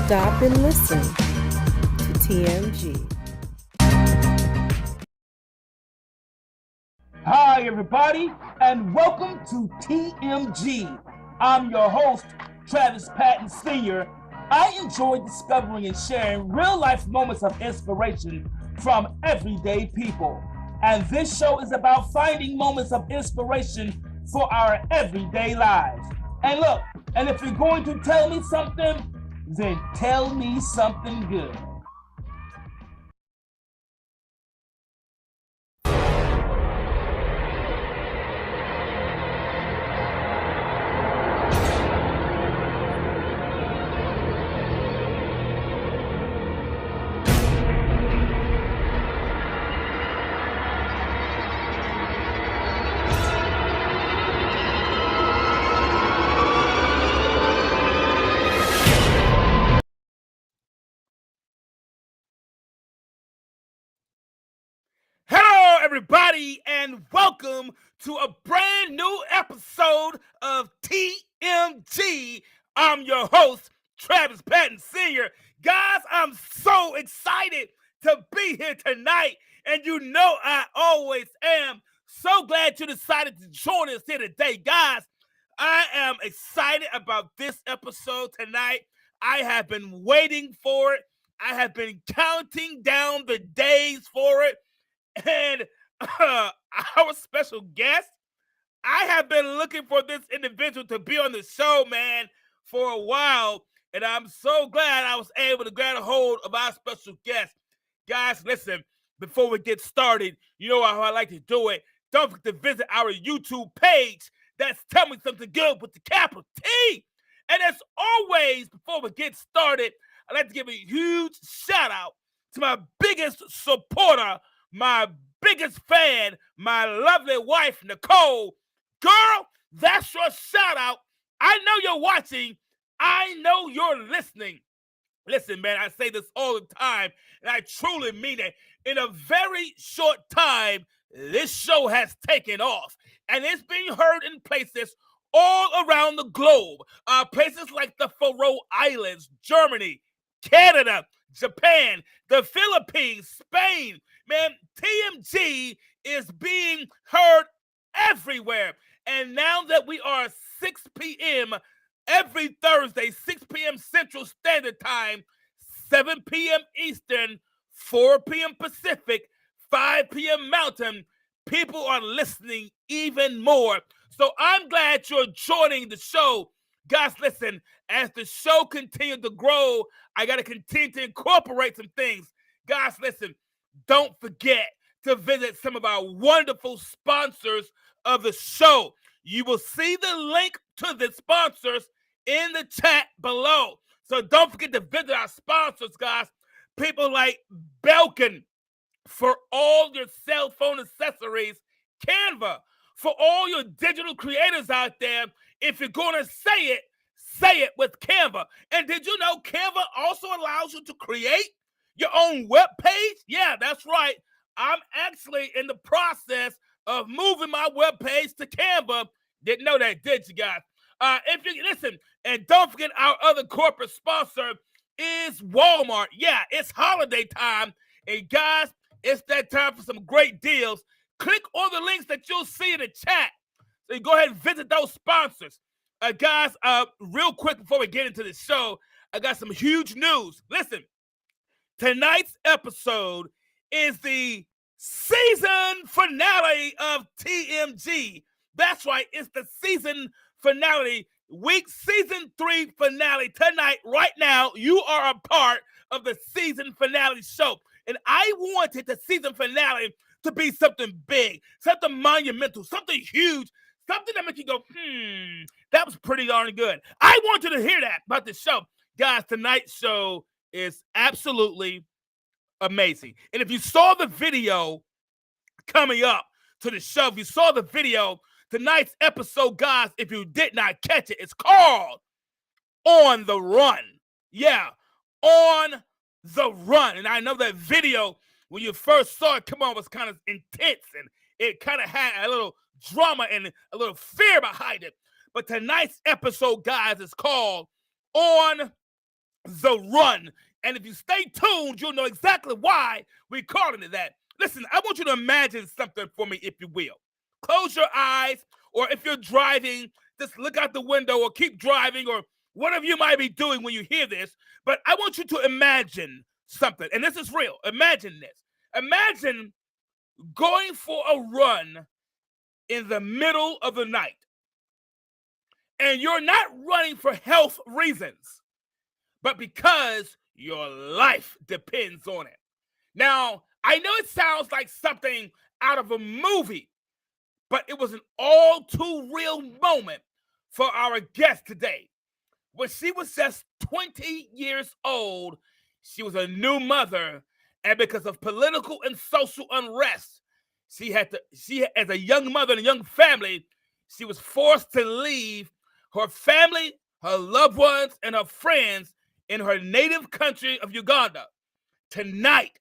Stop and listen to TMG. Hi, everybody, and welcome to TMG. I'm your host, Travis Patton Sr. I enjoy discovering and sharing real-life moments of inspiration from everyday people. And this show is about finding moments of inspiration for our everyday lives. And look, and if you're going to tell me something, then tell me something good. Hello, everybody, and welcome to a brand new episode of TMG. I'm your host, Travis Patton Sr. Guys, I'm so excited to be here tonight, and you know I always am. So glad you decided to join us here today. Guys, I am excited about this episode tonight. I have been waiting for it. I have been counting down the days for it. And our special guest, I have been looking for this individual to be on the show, man, for a while. And I'm so glad I was able to grab a hold of our special guest. Guys, listen, before we get started, you know how I like to do it. Don't forget to visit our YouTube page. That's Tell Me Something Good with the capital T. And as always, before we get started, I'd like to give a huge shout out to my biggest supporter, my biggest fan, my lovely wife, Nicole. Girl, that's your shout out. I know you're watching. I know you're listening. Listen, man, I say this all the time, and I truly mean it. In a very short time, this show has taken off, and it's being heard in places all around the globe. Places like the Faroe Islands, Germany, Canada, Japan, the Philippines, Spain. Man, TMG is being heard everywhere. And now that we are 6 p.m. every Thursday, 6 p.m. Central Standard Time, 7 p.m. Eastern, 4 p.m. Pacific, 5 p.m. Mountain, people are listening even more. So I'm glad you're joining the show. Guys, listen, as the show continues to grow, I got to continue to incorporate some things. Guys, listen, don't forget to visit some of our wonderful sponsors of the show. You will see the link to the sponsors in the chat below. So don't forget to visit our sponsors, guys. People like Belkin for all your cell phone accessories, Canva for all your digital creators out there. If you're going to say it with Canva. And did you know Canva also allows you to create your own web page? Yeah, that's right. I'm actually in the process of moving my web page to Canva. Didn't know that, did you guys? If you listen, and don't forget our other corporate sponsor is Walmart. Yeah, it's holiday time, and guys, it's that time for some great deals. Click on the links that you'll see in the chat. So you go ahead and visit those sponsors. Guys, real quick before we get into the show, I got some huge news. Listen, tonight's episode is the season finale of TMG. That's right, it's the season finale, season 3 finale. Tonight, right now, you are a part of the season finale show. And I wanted the season finale to be something big, something monumental, something huge, something that makes you go, that was pretty darn good. I want you to hear that about the show. Guys, tonight's show is absolutely amazing. And if you saw the video coming up to the show, if you saw the video, tonight's episode, guys, if you did not catch it, it's called On the Run. Yeah, On the Run. And I know that video, when you first saw it come on, was kind of intense, and it kind of had a little drama and a little fear behind it. But tonight's episode, guys, is called On The Run. And if you stay tuned, you'll know exactly why we're calling it that. Listen, I want you to imagine something for me, if you will. Close your eyes, or if you're driving, just look out the window or keep driving, or whatever you might be doing when you hear this. But I want you to imagine something, and this is real. Imagine this. Imagine going for a run in the middle of the night, and you're not running for health reasons, but because your life depends on it. Now, I know it sounds like something out of a movie, but it was an all too real moment for our guest today. When she was just 20 years old, she was a new mother, and because of political and social unrest, as a young mother and a young family, she was forced to leave her family, her loved ones, and her friends in her native country of Uganda. Tonight,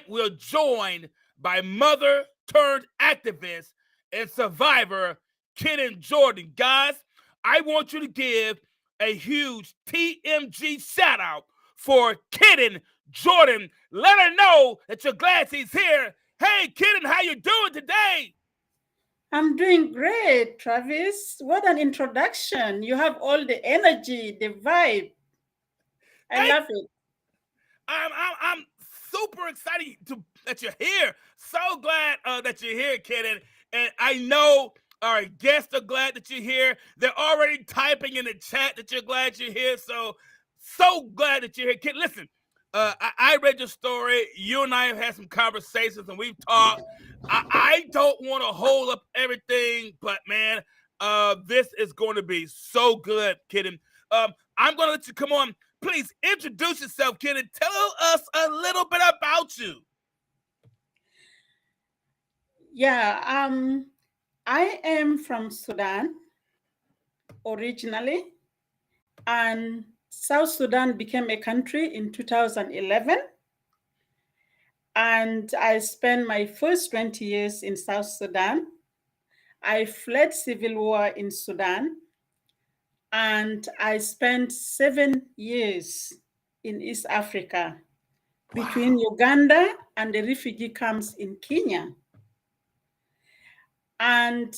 we're joined by mother turned activist and survivor, Kiden Jonathan. Guys, I want you to give a huge TMG shout out for Kiden Jonathan. Let her know that you're glad she's here. Hey, Kiden, how you doing today? I'm doing great, Travis. What an introduction. You have all the energy, the vibe. I Thank love it. I'm super excited that you're here. So glad that you're here, Kiden. And I know our guests are glad that you're here. They're already typing in the chat that you're glad you're here. So glad that you're here, Kid. Listen, I read your story. You and I have had some conversations, and we've talked. I don't want to hold up everything, but man, this is going to be so good, Kiden. I'm going to let you come on. Please introduce yourself, kid, and tell us a little bit about you. Yeah, I am from Sudan originally, and South Sudan became a country in 2011. And I spent my first 20 years in South Sudan. I fled civil war in Sudan, and I spent 7 years in East Africa between Wow. Uganda and the refugee camps in Kenya. And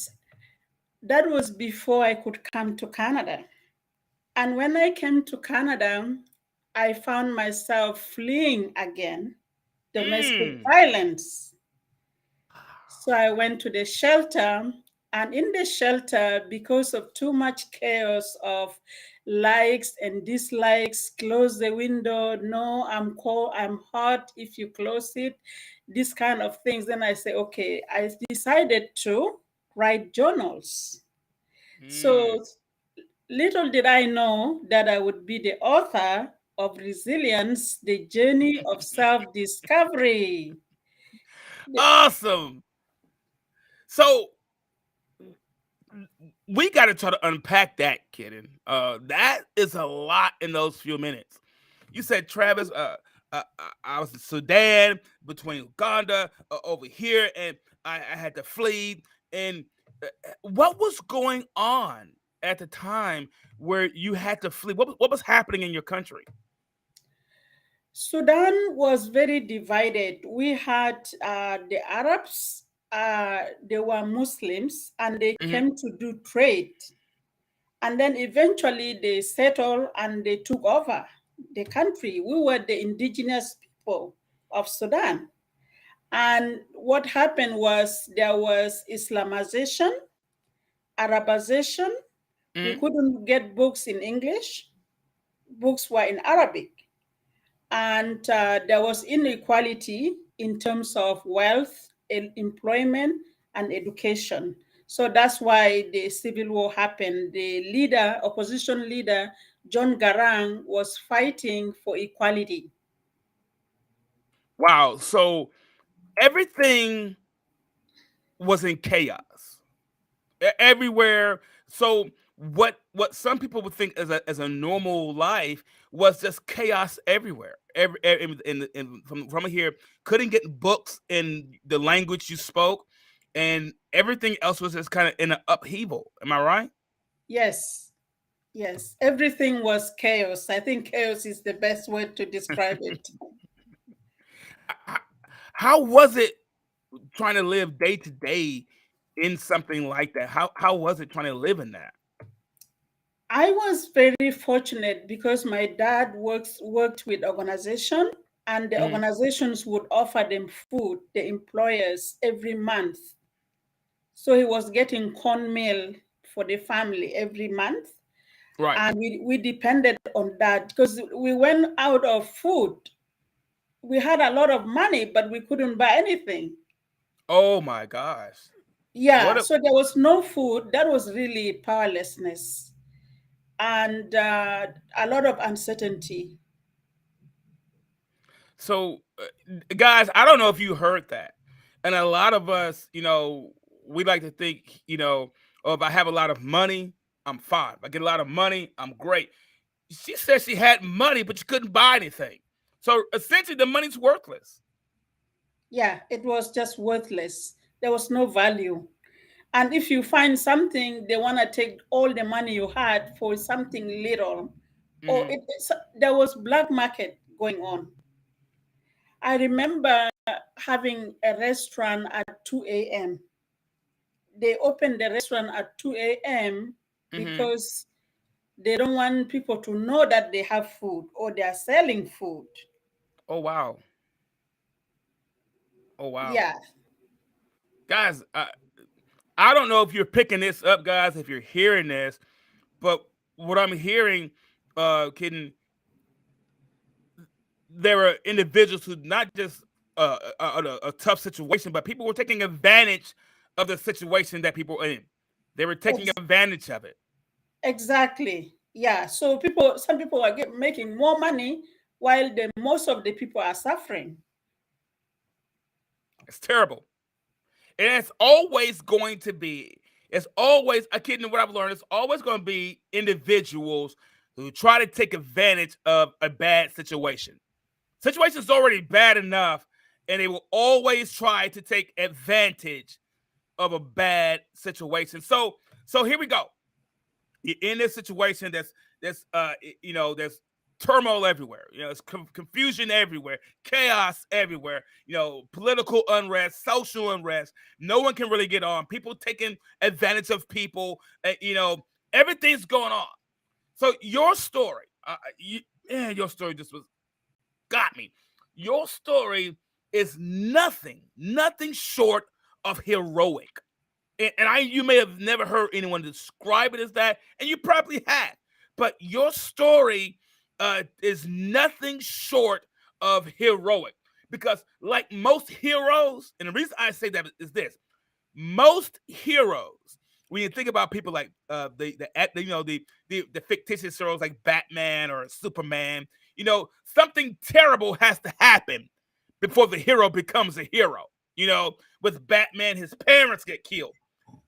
that was before I could come to Canada. And when I came to Canada, I found myself fleeing again domestic Mm. violence. So I went to the shelter, and in the shelter, because of too much chaos of likes and dislikes, close the window, no, I'm cold, I'm hot if you close it, these kind of things. Then I say, okay, I decided to write journals. Mm. So little did I know that I would be the author of Resilience, the Journey of Self-Discovery. Awesome. So we got to try to unpack that, Kitten. That is a lot in those few minutes. You said, Travis, I was in Sudan, between Uganda, over here, and I had to flee. And what was going on at the time where you had to flee? What was happening in your country? Sudan was very divided. We had the Arabs, they were Muslims, and they Hmm. came to do trade. And then eventually they settled and they took over the country. We were the indigenous people of Sudan. And what happened was there was Islamization, Arabization. We Hmm. couldn't get books in English, books were in Arabic. And there was inequality in terms of wealth, employment, and education. So that's why the civil war happened. The leader, opposition leader, John Garang, was fighting for equality. Wow. So everything was in chaos. Everywhere. So what some people would think as a normal life was just chaos everywhere. From here, couldn't get books in the language you spoke, and everything else was just kind of in an upheaval. Am I right? Yes. Yes, everything was chaos. I think chaos is the best word to describe it. H- How was it trying to live day to day in something like that? How was it trying to live in that? I was very fortunate because my dad worked with organization, and the Mhm. organizations would offer them food, the employers, every month. So he was getting cornmeal for the family every month. Right. And we depended on that because we went out of food. We had a lot of money, but we couldn't buy anything. Oh my gosh. What Yeah, a so there was no food. That was really powerlessness and a lot of uncertainty. so guys, I don't know if you heard that. And a lot of us, we like to think, oh, if I have a lot of money, I'm fine. If I get a lot of money, I'm great. She said she had money, but she couldn't buy anything. So essentially, the money's worthless. Yeah, it was just worthless. There was no value. And if you find something, they want to take all the money you had for something little. Or Hmm. there was black market going on. I remember having a restaurant at 2 a.m. They opened the restaurant at 2 a.m. Hmm. because they don't want people to know that they have food or they are selling food. Oh wow. Oh wow. Yeah. Guys, I don't know if you're picking this up, guys, if you're hearing this, but what I'm hearing, Kitten, there are individuals who not just a tough situation, but people were taking advantage of the situation that people were in. They were taking Ex- advantage of it. exactly. Yeah. So some people are making more money while the most of the people are suffering. It's terrible. And it's always going to be, it's always, I kid you what I've learned, it's always going to be individuals who try to take advantage of a bad situation. Situation's already bad enough, and they will always try to take advantage of a bad situation. So here we go. You're in this situation there's turmoil everywhere. There's confusion everywhere, chaos everywhere. Political unrest, social unrest. No one can really get on. People taking advantage of people. Everything's going on. So your story, your story just was got me. Your story is nothing short of heroic. And you may have never heard anyone describe it as that, and you probably have. But your story is nothing short of heroic, because like most heroes, and the reason I say that is this: most heroes, when you think about people like the fictitious heroes like Batman or Superman, something terrible has to happen before the hero becomes a hero. With Batman, his parents get killed.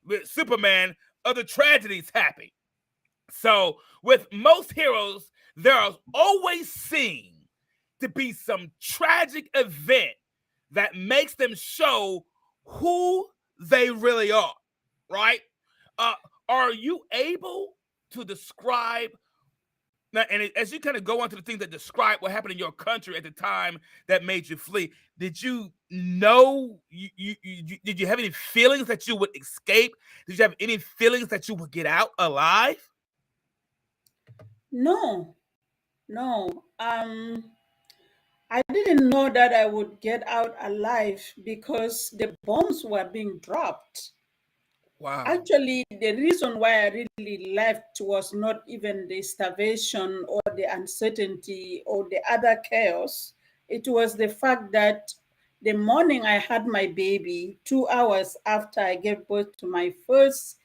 With Superman, other tragedies happen. So with most heroes, there are always seen to be some tragic event that makes them show who they really are, right? Uh, are you able to describe now, and as you kind of go on to the things that describe what happened in your country at the time that made you flee, did you know did you have any feelings that you would escape? Did you have any feelings that you would get out alive? No, no. I didn't know that I would get out alive because the bombs were being dropped. Wow. Actually, the reason why I really left was not even the starvation or the uncertainty or the other chaos. It was the fact that the morning I had my baby, 2 hours after I gave birth to my first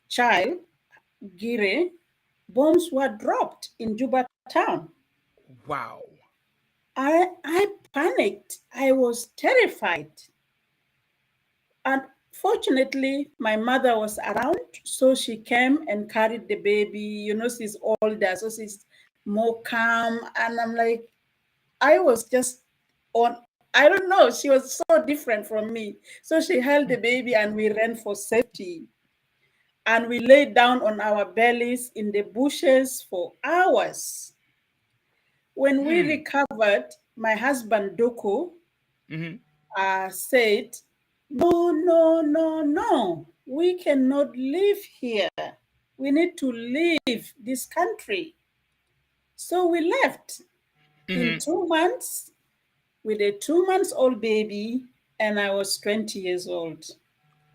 child, Gire, bombs were dropped in Juba town. Wow. I panicked. I was terrified. And fortunately, my mother was around, so she came and carried the baby. She's older, so she's more calm. And I'm like, I was just on, I don't know, she was so different from me. So she held the baby and we ran for safety. and we laid down on our bellies in the bushes for hours. When we Mm. recovered, my husband Doko Mm-hmm. said, "No, no, no, no, we cannot live here. We need to leave this country." So we left in Mm-hmm. 2 months with a 2 months old baby, and I was 20 years old.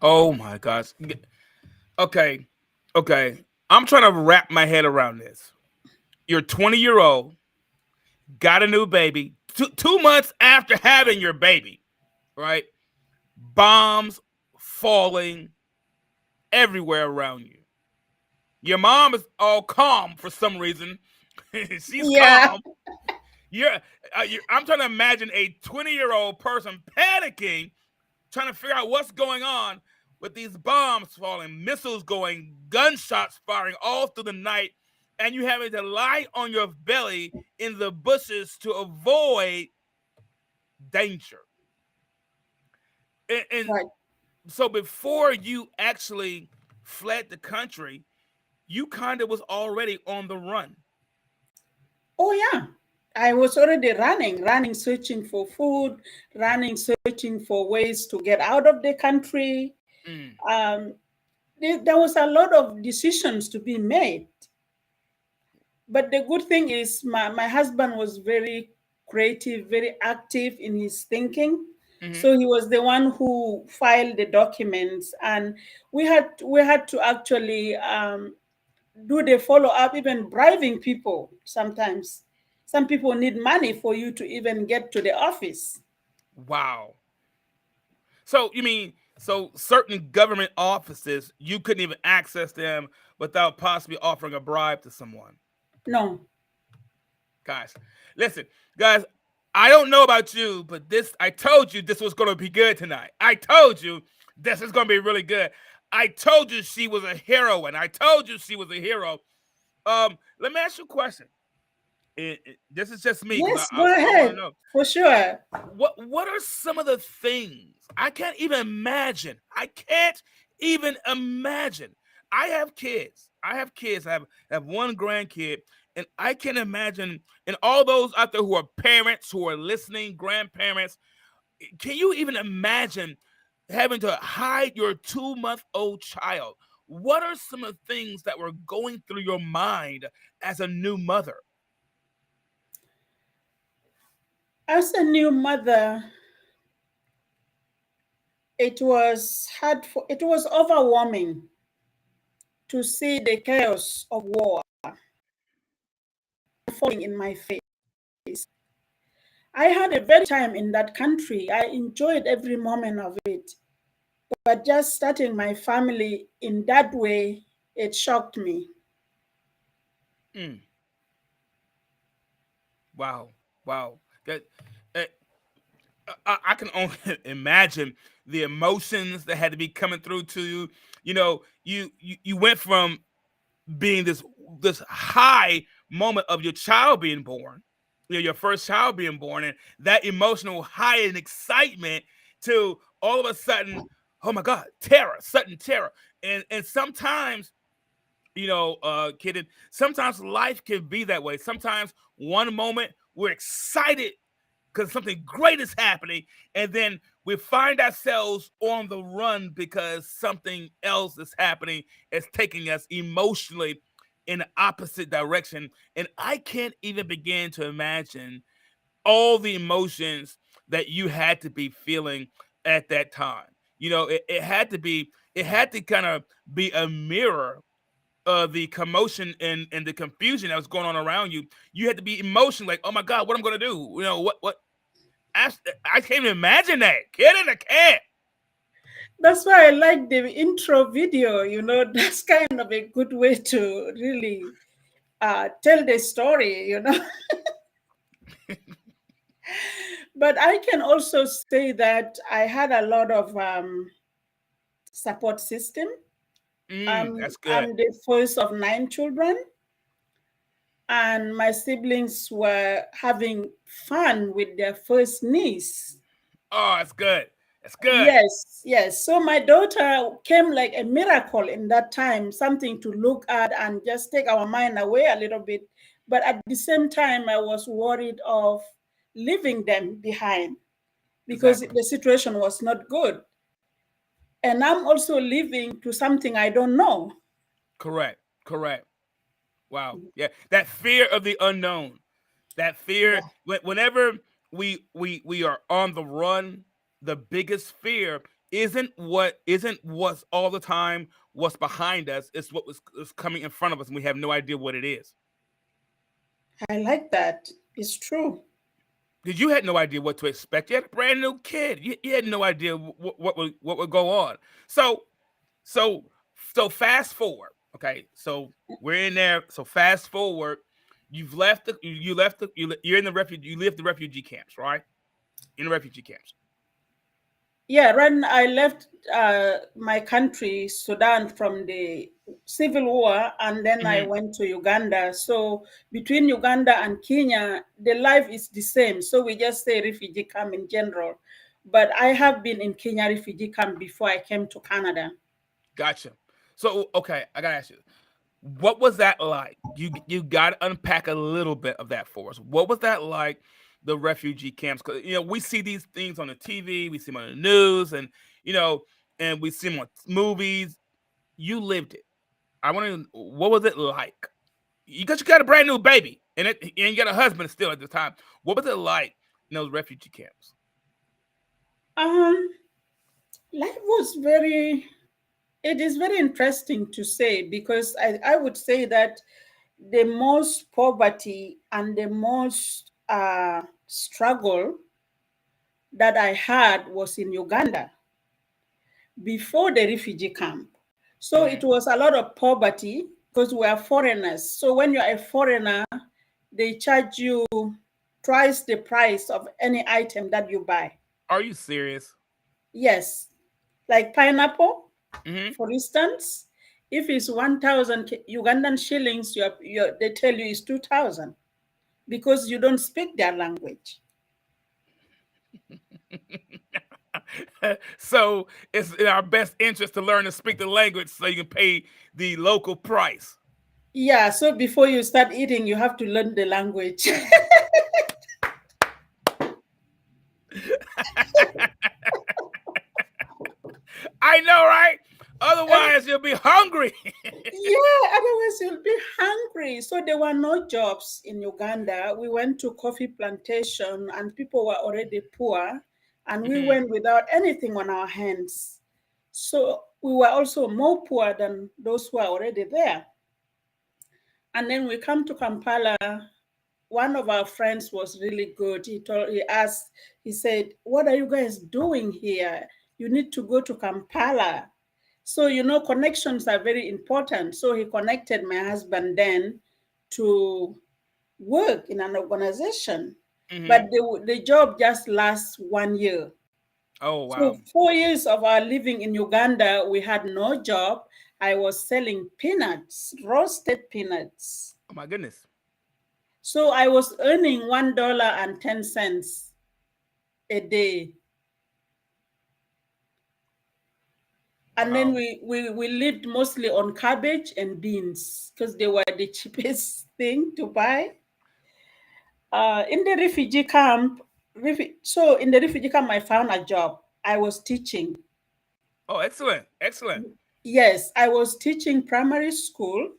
Oh my gosh. Okay. Okay. I'm trying to wrap my head around this. You're 20-year-old, got a new baby, 2 months after having your baby, right? Bombs falling everywhere around you. Your mom is all calm for some reason. She's Yeah, calm. I'm trying to imagine a 20-year-old person panicking, trying to figure out what's going on with these bombs falling, missiles going, gunshots firing all through the night, and you having to lie on your belly in the bushes to avoid danger. And right. so before you actually fled the country, you kind of was already on the run. Oh, yeah. I was already running, searching for food, running, searching for ways to get out of the country. Mm, Um, there was a lot of decisions to be made. But the good thing is, my husband was very creative, very active in his thinking. mm-hmm. So he was the one who filed the documents, and we had to actually do the follow up, even bribing people sometimes. Some people need money for you to even get to the office. Wow. So you mean so certain government offices you couldn't even access them without possibly offering a bribe to someone? No. Guys, listen, guys. I don't know about you, but this I told you this was going to be good tonight. I told you this is going to be really good. I told you she was a heroine. I told you she was a hero. Let me ask you a question. This is just me because Yes, go I want to ahead. know For sure. what are some of the things I can't even imagine. I can't even imagine. I have kids. I have one grandkid, and I can imagine. And all those out there who are parents, who are listening, grandparents, can you even imagine having to hide your 2-month-old child? What are some of the things that were going through your mind as a new mother? As a new mother, it was overwhelming to see the chaos of war falling in my face. I had a very time in that country. I enjoyed every moment of it. But just starting my family in that way, it shocked me. Mm, wow, wow. That uh, I can only imagine the emotions that had to be coming through to you. You went from being this high moment of your child being born, your first child being born, and that emotional high and excitement to all of a sudden, oh my God, terror, sudden terror, and sometimes. Kidding. Sometimes life can be that way. Sometimes one moment we're excited because something great is happening, and then we find ourselves on the run because something else is happening. It's taking us emotionally in the opposite direction, and I can't even begin to imagine all the emotions that you had to be feeling at that time. It had to kind of be a mirror of the commotion and the confusion that was going on around you. You had to be emotional, like, oh my God, what I'm gonna do? What I, I can't even imagine that. Kid in a cat. That's why I like the intro video. That's kind of a good way to really tell the story. But I can also say that I had a lot of support system. That's good. I'm the first of 9 children, and my siblings were having fun with their first niece. Oh, that's good. That's good. Yes, yes. So my daughter came like a miracle in that time, something to look at and just take our mind away a little bit. But at the same time, I was worried of leaving them behind because Exactly. the situation was not good. And I'm also leaving to something I don't know. Correct. Correct. Wow. Yeah. That fear of the unknown. That fear. Yeah, Whenever we are on the run, the biggest fear isn't what's all the time what's behind us. It's what is coming in front of us, and we have no idea what it is. I like that. It's true. Because you had no idea what to expect. You had a brand new kid. You had no idea what would go on. So so so fast forward. Okay, so we're in there. So fast forward. You've left the you left the you're in the refugee. You left the refugee camps, right? In the refugee camps. Yeah, when I left my country, Sudan, from the civil war, and then I Hmm. went to Uganda. So between Uganda and Kenya, the life is the same. So we just say refugee camp in general. But I have been in Kenya refugee camp before I came to Canada. Gotcha. So okay, I gotta ask you, what was that like? You got to unpack a little bit of that for us. What was that like? The refugee camps, because we see these things on the TV, we see them on the news, and you know, and we see them on movies. You lived it. I want to. What was it like? You got a brand new baby, and you got a husband still at the time. What was it like in those refugee camps? Um, Life was it is very interesting to say because I would say that the most poverty and the most struggle that I had was in Uganda before the refugee camp. So it Hmm. was a lot of poverty because we are foreigners. So when you're a foreigner, they charge you twice the price of any item that you buy. Are you serious? Yes, like pineapple, Hmm. for instance, if it's 1,000 Ugandan shillings, they tell you it's 2,000 because you don't speak their language. So it's in our best interest to learn to speak the language so you can pay the local price. Yeah, so before you start eating, you have to learn the language. I know, right? Otherwise, you'll be hungry. Yeah, otherwise you'll be hungry. So there were no jobs in Uganda. We went to coffee plantation and people were already poor and we Hmm. went without anything on our hands. So we were also more poor than those who are already there. And then we come to Kampala. One of our friends was really good. He asked, he said, "What are you guys doing here? You need to go to Kampala." So, connections are very important. So he connected my husband then to work in an organization. But Hmm. the job just lasts 1 year. Oh So wow! 4 years of our living in Uganda, we had no job. I was selling peanuts, roasted peanuts. Oh my goodness! So I was earning $1.10 a day. And then Wow! we lived mostly on cabbage and beans because they were the cheapest thing to buy. In the refugee camp, so in the refugee camp, I found a job. I was teaching. Oh, excellent! Excellent! Yes, I was teaching primary school.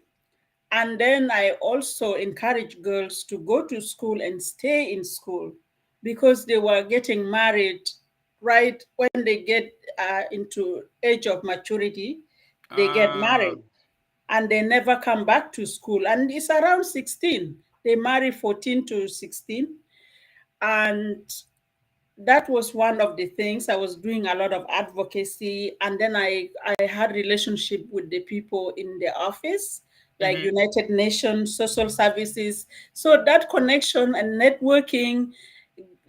And then I also encourage girls to go to school and stay in school because they were getting married right when they get into age of maturity. They get Uh, married and they never come back to school. And it's around 16. They marry 14 to 16. And that was one of the things. I was doing a lot of advocacy, and then I had relationship with the people in the office, like hmm. United Nations social services. So that connection and networking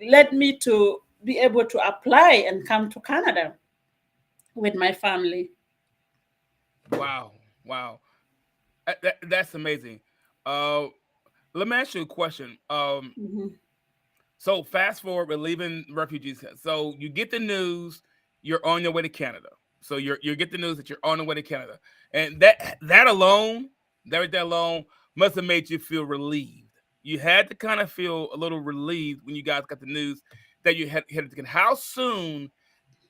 led me to be able to apply and come to Canada with my family. Wow! Wow! That's amazing. Uh, Let me ask you a question. Mhm. So fast forward, we're leaving refugees. So you get the news. you're on your way to Canada. So you get the news that you're on the way to Canada, and that alone, that alone must have made you feel relieved. You had to kind of feel a little relieved when you guys got the news that you had to get. How soon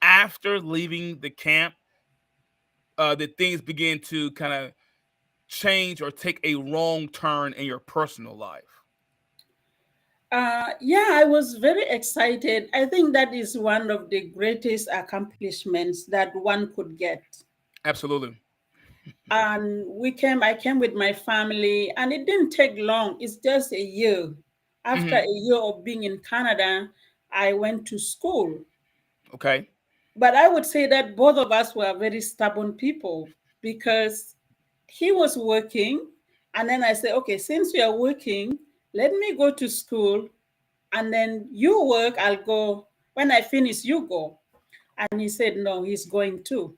after leaving the camp that things began to kind of change or take a wrong turn in your personal life? Yeah, I was very excited. I think that is one of the greatest accomplishments that one could get. Absolutely. And I came with my family, and it didn't take long. It's just a year. After Hmm. a year of being in Canada, I went to school. Okay. But I would say that both of us were very stubborn people because he was working. And then I said, okay, since you are working, let me go to school. And then you work, I'll go. When I finish, you go. And he said, no, he's going too.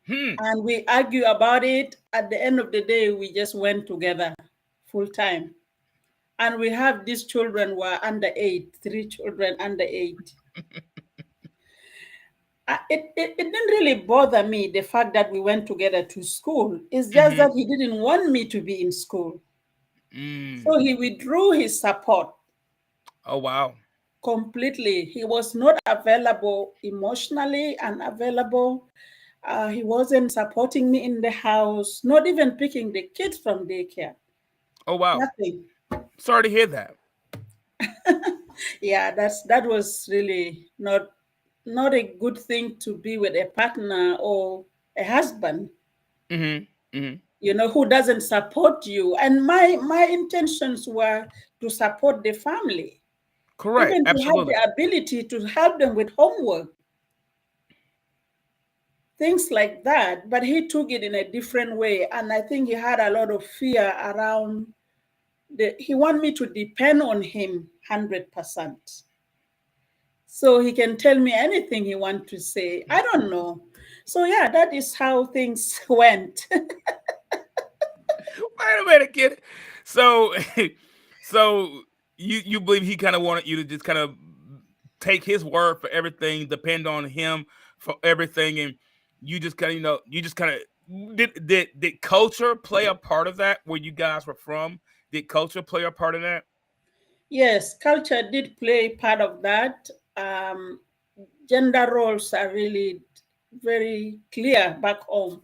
Hmm. And we argue about it. At the end of the day, we just went together full time. And we have these children who are under 8, 3 children under 8. It didn't really bother me, the fact that we went together to school. It's just Hmm. that he didn't want me to be in school. So Mm. he withdrew his support Oh wow. completely. He was not available emotionally and available. He wasn't supporting me in the house, not even picking the kids from daycare. Oh wow. Nothing. Sorry to hear that. Yeah, that was really not a good thing to be with a partner or a husband, Hmm. Hmm. who doesn't support you. And my intentions were to support the family, Correct. even to have Absolutely. the ability to help them with homework, things like that. But he took it in a different way, and I think he had a lot of fear around he wanted me to depend on him 100%. So he can tell me anything he wants to say. I don't know. So yeah, that is how things went. Wait a minute, kid. So, so you believe he kind of wanted you to just kind of take his word for everything, depend on him for everything, and you just kind of you just kind of did culture play a part of that? Where you guys were from, did culture play a part of that? Yes, culture did play part of that. Um, Gender roles are really very clear back home.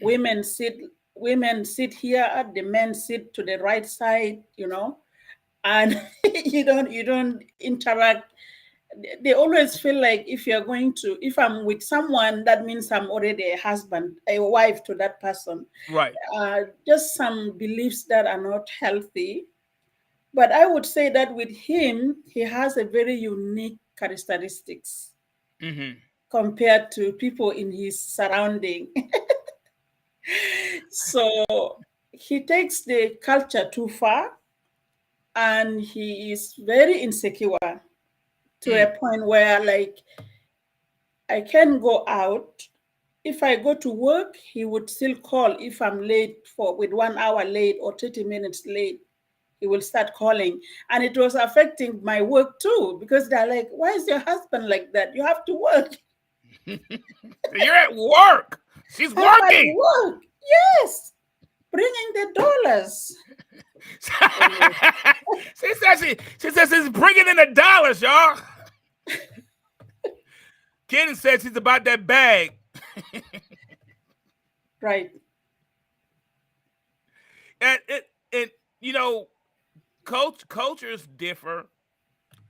Women sit women sit here, the men sit to the right side, and you don't interact. They always feel like if I'm with someone, that means I'm already a husband, a wife to that person. Right. Just some beliefs that are not healthy. But I would say that with him, he has a very unique characteristics Hmm. compared to people in his surrounding. So he takes the culture too far, and he is very insecure to Mm. a point where, like, I can go out. If I go to work, he would still call if I'm late for with 1 hour late or 30 minutes late. He will start calling. And it was affecting my work too, because they're like, why is your husband like that? You have to work. You're at work. She's I'm at working. work. Yes. Bringing the dollars. Anyway, she says she's bringing in the dollars, y'all. Kiden says she's about that bag. right. And cultures differ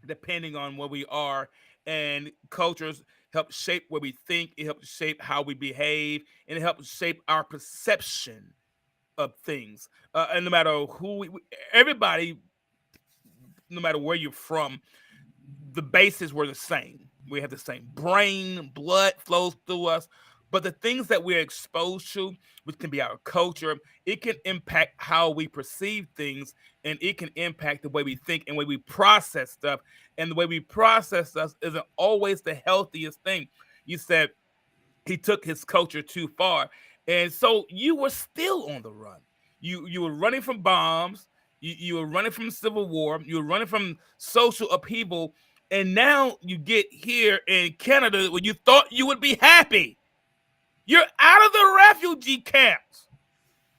depending on where we are, and cultures help shape where we think. It helps shape how we behave, and it helps shape our perception of things. And no matter everybody, no matter where you're from, the bases were the same. We have the same brain, blood flows through us. But the things that we're exposed to, which can be our culture, it can impact how we perceive things, and it can impact the way we think and the way we process stuff. And the way we process stuff isn't always the healthiest thing. You said he took his culture too far, and so you were still on the run. You were running from bombs. You were running from civil war. You were running from social upheaval, And now you get here in Canada where you thought you would be happy. You're out of the refugee camps.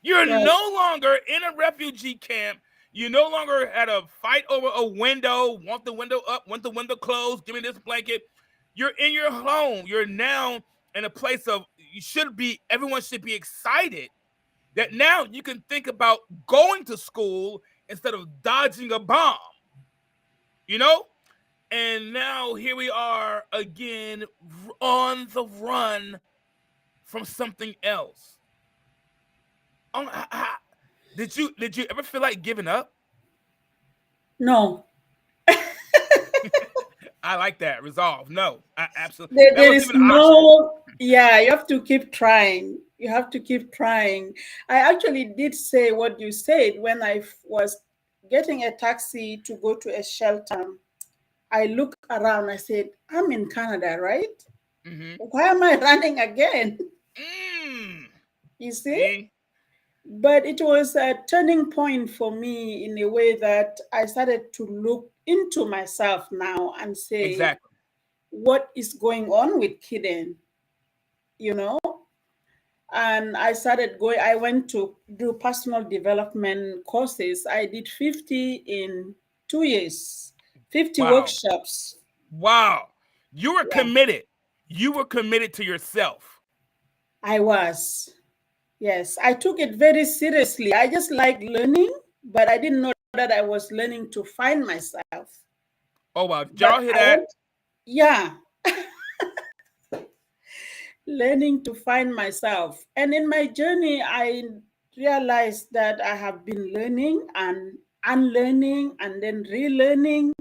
You're Yes, no longer in a refugee camp. You no longer had a fight over a window, want the window up, want the window closed, give me this blanket. You're in your home. You're now in a place of, everyone should be excited that now you can think about going to school instead of dodging a bomb, you know? And now here we are again on the run from something else. Did you ever feel like giving up? no, I like that resolve. No, I absolutely. there, That there wasn't is even an option. no, yeah, you have to keep trying. You have to keep trying. I actually did say what you said when was getting a taxi to go to a shelter. I look around, I said, I'm in Canada, right? Mm-hmm. Why am I running again? Mm. You see? See, But it was a turning point for me in a way that I started to look into myself now and say, exactly. what is going on with Kiden? You know? And I started going, I went to do personal development courses. I did 50 in 2 years, 50 Wow, workshops. wow. You were Yeah, committed. You were committed to yourself. I was. Yes, I took it very seriously. I just like learning, but I didn't know that I was learning to find myself. Oh wow, did But y'all hear I that? went, yeah, learning to find myself. And in my journey, I realized that I have been learning and unlearning and then relearning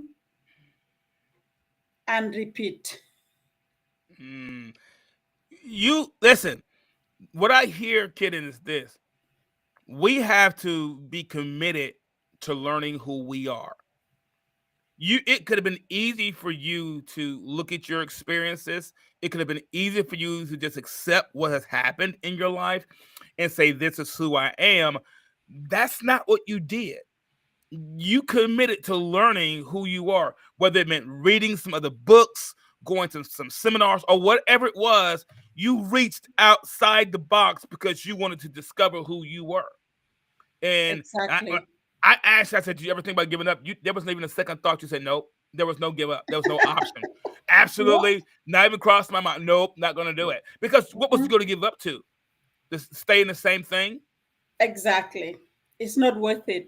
and repeat. Mm. You listen. What I hear, Kitten, is this: we have to be committed to learning who we are. It could have been easy for you to look at your experiences. It could have been easy for you to just accept what has happened in your life and say, this is who I am. That's not what you did. You committed to learning who you are, whether it meant reading some other books, going to some seminars, or whatever it was. You reached outside the box because you wanted to discover who you were. And Exactly. I asked, I said, "Do you ever think about giving up?" There wasn't even a second thought. You said, "Nope." There was no give up. There was no option. No, Absolutely, not even crossed my mind. Nope, not going to do it. Because what was you mhm, going to give up to? Just stay in the same thing? exactly. It's not worth it.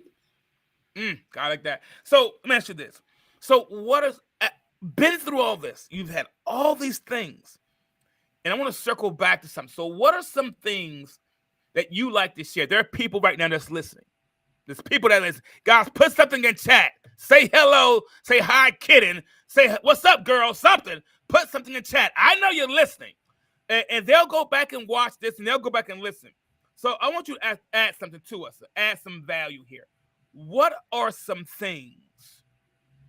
I like that. So let me ask you this. So what has been through all this? You've had all these things, and I want to circle back to something. So what are some things that you like to share? There are people right now that's listening. There's people that listen. Guys, put something in chat. Say hello. Say hi, Kitten. Say what's up, girl. Something. Put something in chat. I know you're listening, and they'll go back and watch this, and they'll go back and listen. So I want you to add something to us. Add some value here. What are some things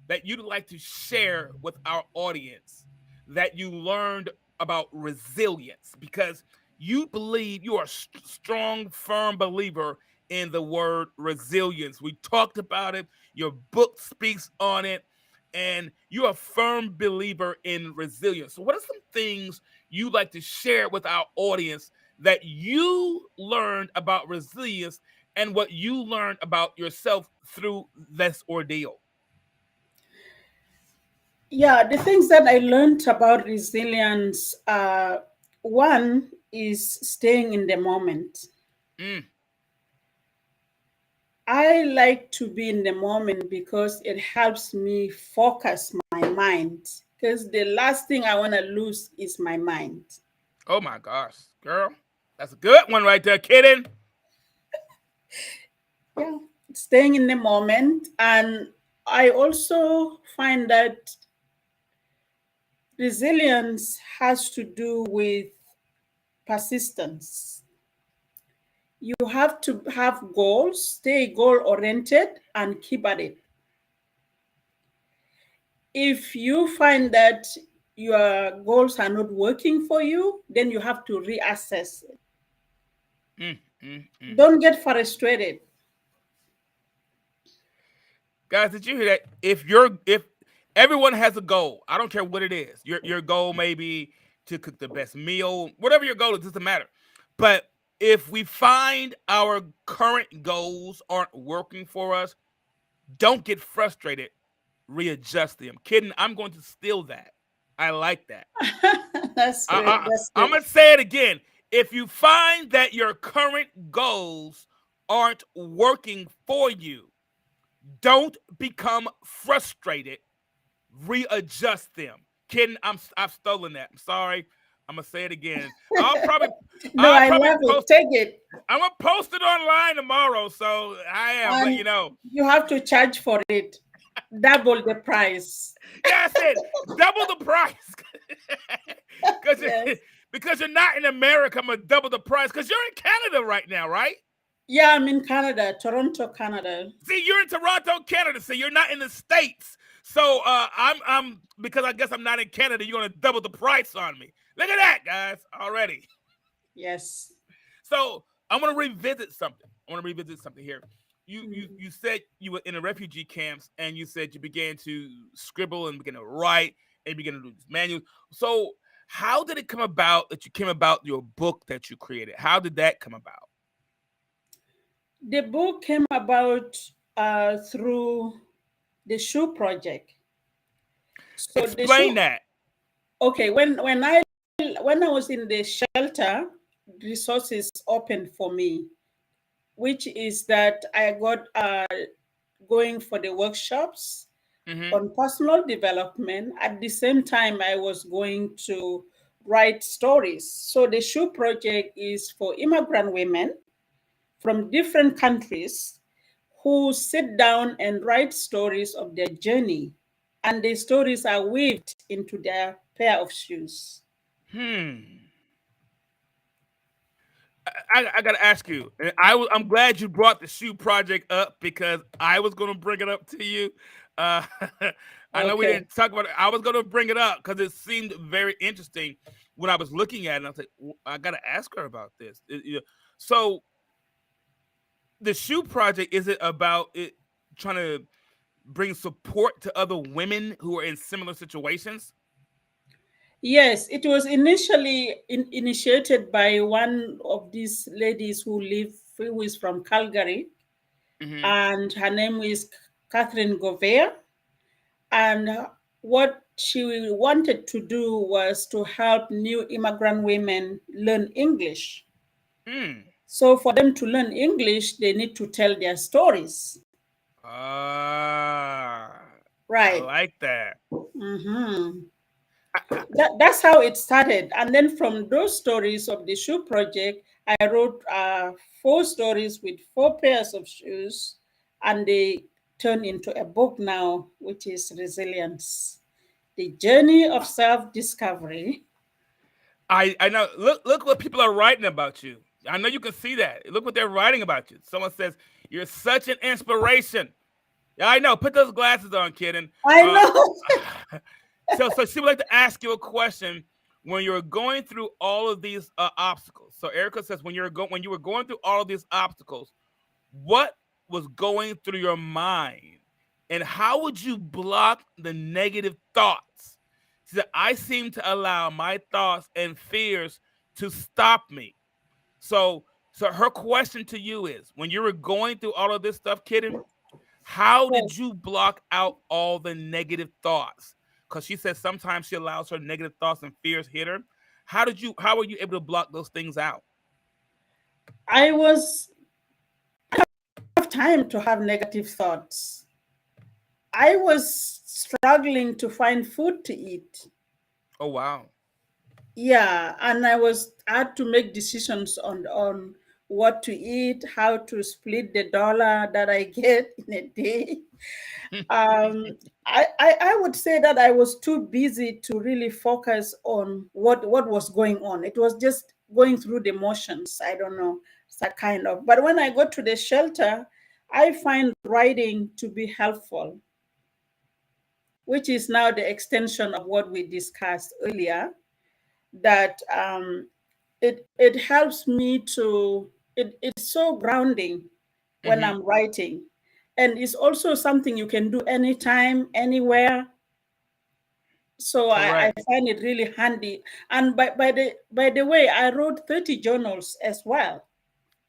that you'd like to share with our audience that you learned about resilience? Because you are a strong, firm believer in the word resilience. We talked about it, your book speaks on it, and you're a firm believer in resilience. So, what are some things you'd like to share with our audience that you learned about resilience and what you learned about yourself through this ordeal? Yeah, the things that I learned about resilience, one is staying in the moment. Mm. I like to be in the moment because it helps me focus my mind. Because the last thing I want to lose is my mind. Oh my gosh, girl. That's a good one right there, kidding. Yeah, staying in the moment. And I also find that resilience has to do with persistence. You have to have goals, stay goal oriented, and keep at it. If you find that your goals are not working for you, then you have to reassess it. Mm, mm, mm. Don't get frustrated. Guys, did you hear that? If everyone has a goal. I don't care what it is. Your goal may be to cook the best meal, whatever your goal is, doesn't matter. But if we find our current goals aren't working for us, don't get frustrated. Readjust them. Kidding, I'm going to steal that. I like that. That's good. That's I'm good. gonna say it again. If you find that your current goals aren't working for you, don't become frustrated. Readjust them. Kidding, I've stolen that. I'm sorry. I'm gonna say it again. I'll probably No, I'll I probably love it. post. Take it. I'm gonna post it online tomorrow. So I am. Let And you know. you have to charge for it. Double the price. Yeah, I said double the price. Because Yes. because you're not in America, I'm gonna double the price. Because you're in Canada right now, right? Yeah, I'm in Canada, Toronto, Canada. See, you're in Toronto, Canada. So you're not in the States. So I'm because I guess I'm not in Canada. You're gonna double the price on me. Look at that, guys, already. Yes. So I want to revisit something. I want to revisit something here. Mhm. You said you were in the refugee camps, and you said you began to scribble and begin to write and began to do this manual. So how did it come about that you came about your book that you created? How did that come about? The book came about through the shoe project. So the Explain shoe. that. Okay, when I was in the shelter, resources opened for me, which is that I got going for the workshops Mm-hmm. on personal development. At the same time, I was going to write stories. So the shoe project is for immigrant women from different countries who sit down and write stories of their journey. And the stories are weaved into their pair of shoes. Hmm. I gotta ask you. And I'm glad you brought the shoe project up because I was gonna bring it up to you. Uh, I know we Okay. didn't talk about it. I was gonna bring it up because it seemed very interesting when I was looking at it. And I was like, I gotta ask her about this. So the shoe project, is it about it trying to bring support to other women who are in similar situations? Yes, it was initially initiated by one of these ladies who is from Calgary, Mm-hmm. and her name is Catherine Govea. And what she wanted to do was to help new immigrant women learn English. Hmm. So for them to learn English, they need to tell their stories. Ah, I Right. like that. Hmm. I, I, That's how it started. And then from those stories of the shoe project, I wrote four stories with four pairs of shoes, and they turned into a book now, which is Resilience, the journey of self discovery. I know. Look what people are writing about you. I know you can see that. Look what they're writing about you. Someone says you're such an inspiration. Yeah, I know. Put those glasses on, kid. And I know. so she would like to ask you a question. When you're going through all of these obstacles, so Erica says when you were going through all of these obstacles, what was going through your mind, and how would you block the negative thoughts? She said, I seem to allow my thoughts and fears to stop me. So her question to you is, when you were going through all of this stuff, kitten, how did Yes. you block out all the negative thoughts? Because she says sometimes she allows her negative thoughts and fears hit her. How were you able to block those things out? I was have time to have negative thoughts. I was struggling to find food to eat. Oh wow. Yeah, and I had to make decisions on what to eat, how to split the dollar that I get in a day. Um, I would say that I was too busy to really focus on what was going on. It was just going through the motions. I don't know, it's that kind of. But when I go to the shelter, I find writing to be helpful, which is now the extension of what we discussed earlier. That it helps me to it's so grounding when Hmm. I'm writing, and it's also something you can do anytime, anywhere. So I Correct. find it really handy. And by the way, I wrote 30 journals as well.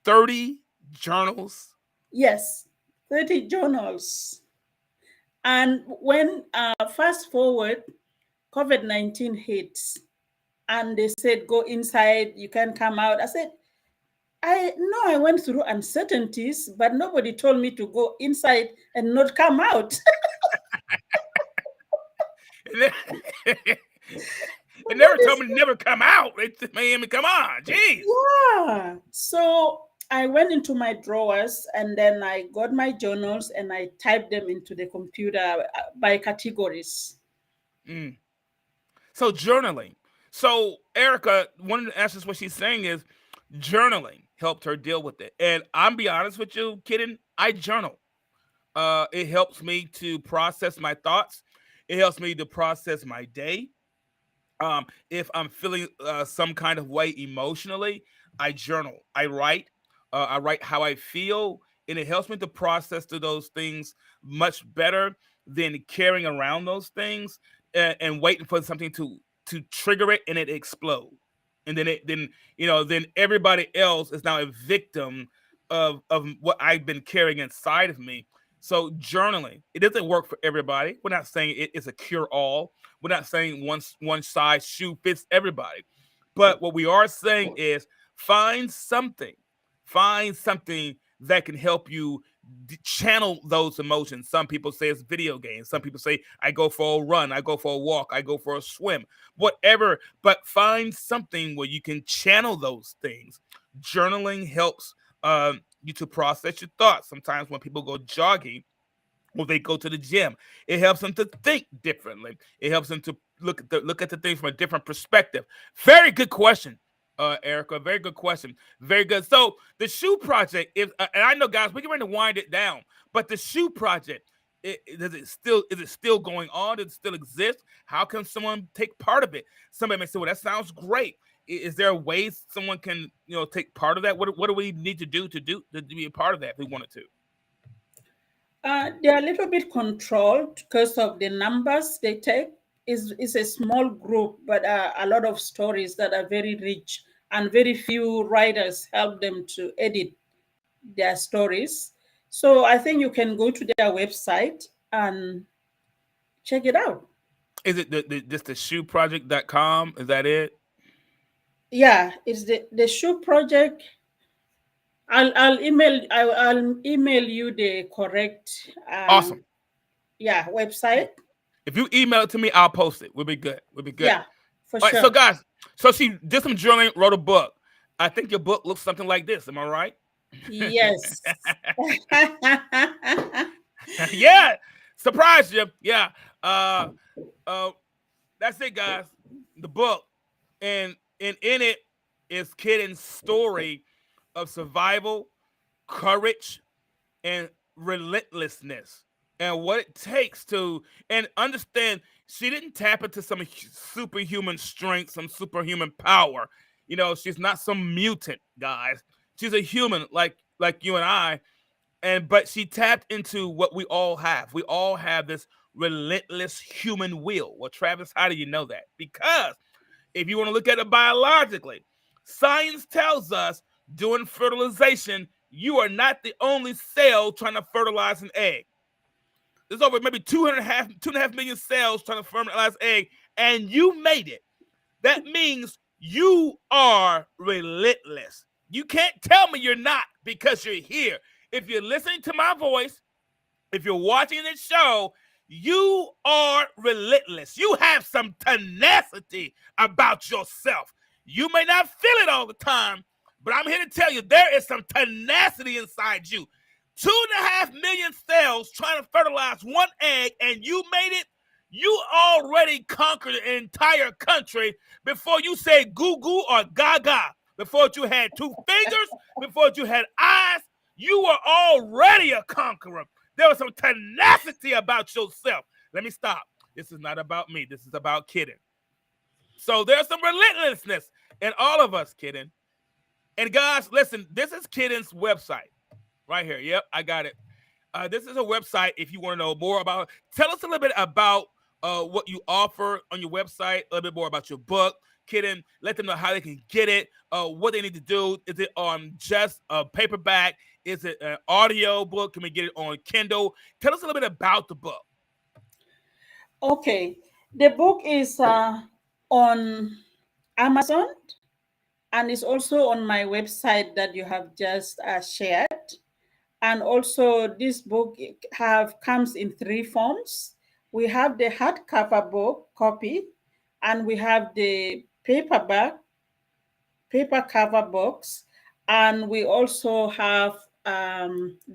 30 journals. Yes, 30 journals. And when fast forward, COVID-19 hits, and they said go inside, you can come out. I said, I know I went through uncertainties, but nobody told me to go inside and not come out. And then, they never What told is me to never come out. They just made me come on. Jeez. Yeah. So I went into my drawers and then I got my journals and I typed them into the computer by categories. Mm. So journaling. So Erica, one of the answers what she's saying is journaling helped her deal with it. And I'm be honest with you, kidding, I journal. It helps me to process my thoughts. It helps me to process my day. If I'm feeling some kind of way emotionally, I journal. I write how I feel, and it helps me to process to those things much better than carrying around those things and waiting for something to trigger it and it explode. And then then everybody else is now a victim of what I've been carrying inside of me. So journaling, it doesn't work for everybody. We're not saying it is a cure all. We're not saying one size shoe fits everybody. But what we are saying is find something that can help you channel those emotions. Some people say it's video games. Some people say I go for a run, I go for a walk, I go for a swim, whatever. But find something where you can channel those things. Journaling helps you to process your thoughts. Sometimes when people go jogging, or they go to the gym, it helps them to think differently. It helps them to look at the things from a different perspective. Very good question, Erica. Very good question. Very good. So the shoe project is, and I know, guys, we can ready to wind it down, but the shoe project, is it still going on? Does it still exist? How can someone take part of it? Somebody may say, "Well, that sounds great." Is there ways someone can take part of that? What do we need to do to be a part of that if we wanted to? They are a little bit controlled because of the numbers they take. Is a small group, but a lot of stories that are very rich, and very few writers help them to edit their stories. So I think you can go to their website and check it out. Is it just the shoeproject.com? Is that it? Yeah, it's the shoe project. I'll email you the correct Awesome. website. If you email it to me, I'll post it. We'll be good. We'll be good. Yeah, for All right, so sure. guys, so she did some journaling, wrote a book. I think your book looks something like this. Am I right? Yes. Yeah. Surprise you. Yeah. Uh uh that's it, guys. The book. And in it is Kiden's story of survival, courage, and relentlessness, and what it takes to and understand she didn't tap into some superhuman strength, some superhuman power. She's not some mutant, guys. She's a human like you and I, and but she tapped into what we all have. We all have this relentless human will. Well, Travis, how do you know that? Because if you want to look at it biologically, science tells us during fertilization, you are not the only cell trying to fertilize an egg. There's over maybe 2.5 million cells trying to fertilize an egg, and you made it. That means you are relentless. You can't tell me you're not because you're here. If you're listening to my voice, if you're watching this show, you are relentless. You have some tenacity about yourself. You may not feel it all the time, but I'm here to tell you there is some tenacity inside you. 2.5 million cells trying to fertilize one egg, and you made it. You already conquered an entire country before you said goo goo or gaga. Before you had two fingers, before you had eyes, you were already a conqueror. There was some tenacity about yourself. Let me stop. This is not about me. This is about Kiden. So there's some relentlessness in all of us, Kiden. And guys, listen, this is Kiden's website right here. Yep, I got it. This is a website if you want to know more about. Tell us a little bit about what you offer on your website, a little bit more about your book. Kiden, let them know how they can get it, what they need to do. Is it on just a paperback? Is it an audio book? Can we get it on Kindle? Tell us a little bit about the book. Okay, the book is on Amazon and is also on my website that you have just shared. And also, this book have comes in three forms. We have the hardcover book copy, and we have the paper cover box, and we also have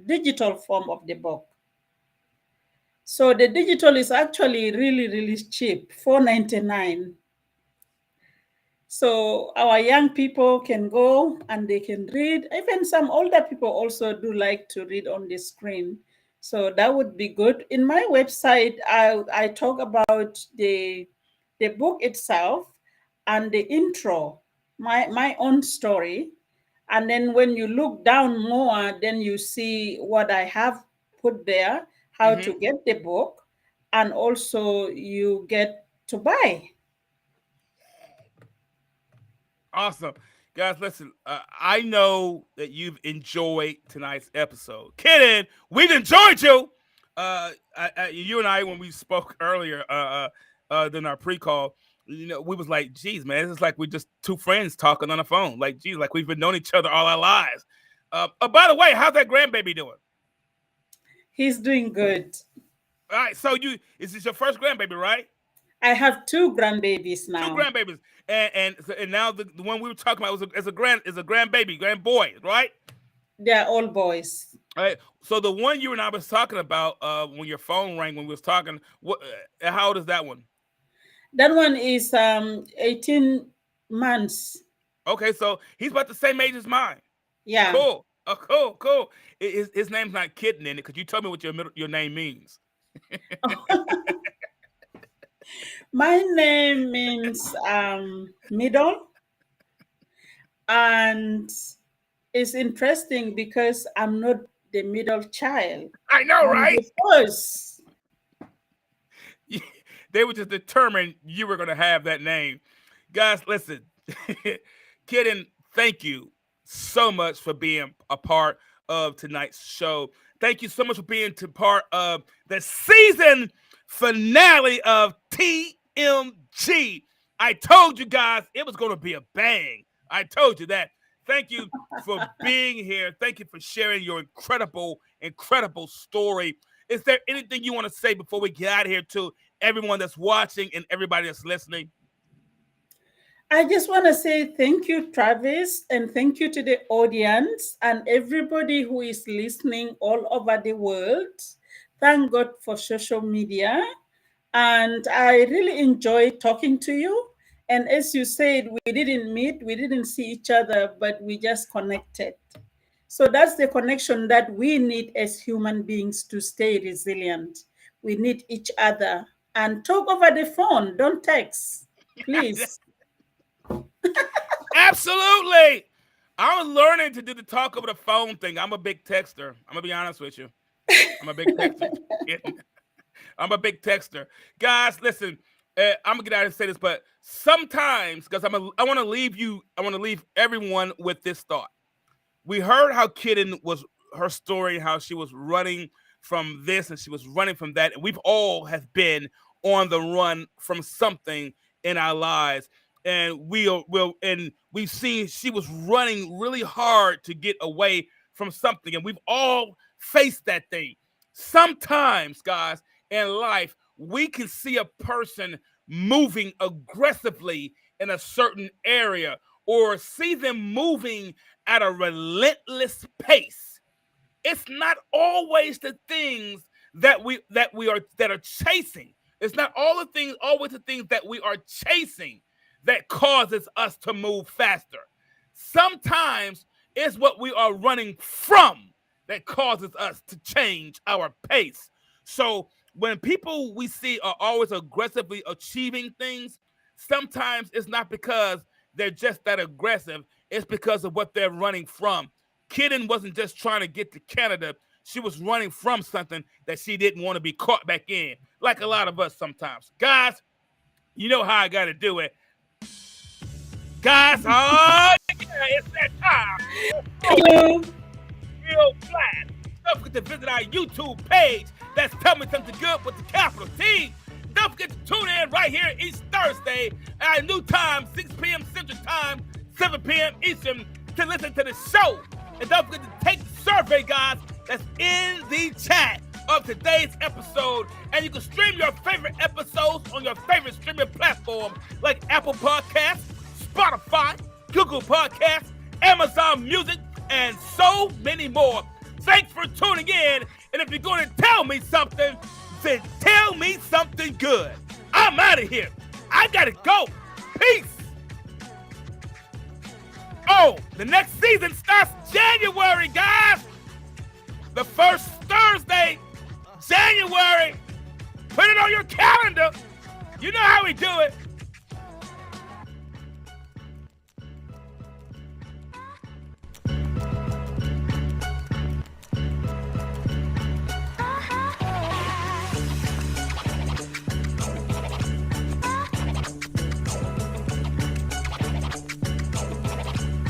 digital form of the book. So the digital is actually really cheap, 4.99. So our young people can go and they can read. Even some older people also do like to read on the screen. So that would be good. In my website, I talk about the book itself and the intro, my own story. And then when you look down more, then you see what I have put there, how Mm-hmm. to get the book, and also you get to buy. Awesome. Guys, listen, I know that you've enjoyed tonight's episode. Kiden, we've enjoyed you. You and I, when we spoke earlier during our pre-call, we was like, geez, man, it's like we're just two friends talking on the phone. Like, geez, like we've been knowing each other all our lives. By the way, how's that grandbaby doing? He's doing good. All right, so is this your first grandbaby, right? I have two grandbabies Two now. grandbabies, and now the one we were talking about is a grandbaby, grandboy, right? They're all boys. All right. So the one you and I was talking about when your phone rang when we was talking, what? How old is that one? That one is 18 months. Okay, so he's about the same age as mine. Yeah. Cool. Cool. His name's not Kitten in it because you told me what your name means. My name means middle, and it's interesting because I'm not the middle child. I know, I'm right? the first. They were just determined you were going to have that name. Guys, listen. Kitten, thank you so much for being a part of tonight's show. Thank you so much for being part of the season finale of TMG. I told you guys it was going to be a bang. I told you that. Thank you for being here. Thank you for sharing your incredible story. Is there anything you want to say before we get out of here to everyone that's watching and everybody that's listening? I just want to say thank you, Travis, and thank you to the audience and everybody who is listening all over the world. Thank God for social media. And I really enjoyed talking to you. And as you said, we didn't meet, we didn't see each other, but we just connected. So that's the connection that we need as human beings to stay resilient. We need each other. And talk over the phone, don't text, please. Absolutely. I'm learning to do the talk over the phone thing. I'm a big texter. I'm gonna be honest with you. I'm a big texter. I'm a big texter. Guys, listen. I'm gonna get out and say this, but sometimes, because I want to leave you. I want to leave everyone with this thought. We heard how Kitten was her story, how she was running from this and she was running from that, and we've all have been on the run from something in our lives, and we've seen she was running really hard to get away from something, and we've all faced that thing. Sometimes, guys, in life, we can see a person moving aggressively in a certain area or see them moving at a relentless pace. It's not always the things that are chasing. It's not all the things always the things that we are chasing that causes us to move faster. Sometimes it's what we are running from that causes us to change our pace. So when people we see are always aggressively achieving things, sometimes it's not because they're just that aggressive. It's because of what they're running from. Kiden wasn't just trying to get to Canada. she was running from something that she didn't want to be caught back in, like a lot of us sometimes. Guys, you know how I got to do it. Guys, oh, yeah, it's that time. Hello. Real flat. Don't forget to visit our YouTube page. That's Tell Me Something Good with the capital T. Don't forget to tune in right here each Thursday at our new time, 6 p.m. Central Time, 7 p.m. Eastern, to listen to the show. And don't forget to take the survey, guys, that's in the chat of today's episode. And you can stream your favorite episodes on your favorite streaming platform like Apple Podcasts, Spotify, Google Podcasts, Amazon Music, and so many more. Thanks for tuning in. And if you're going to tell me something, then tell me something good. I'm out of here. I got to go. Peace. Oh, the next season starts January, guys. The first Thursday, January. Put it on your calendar. You know how we do it.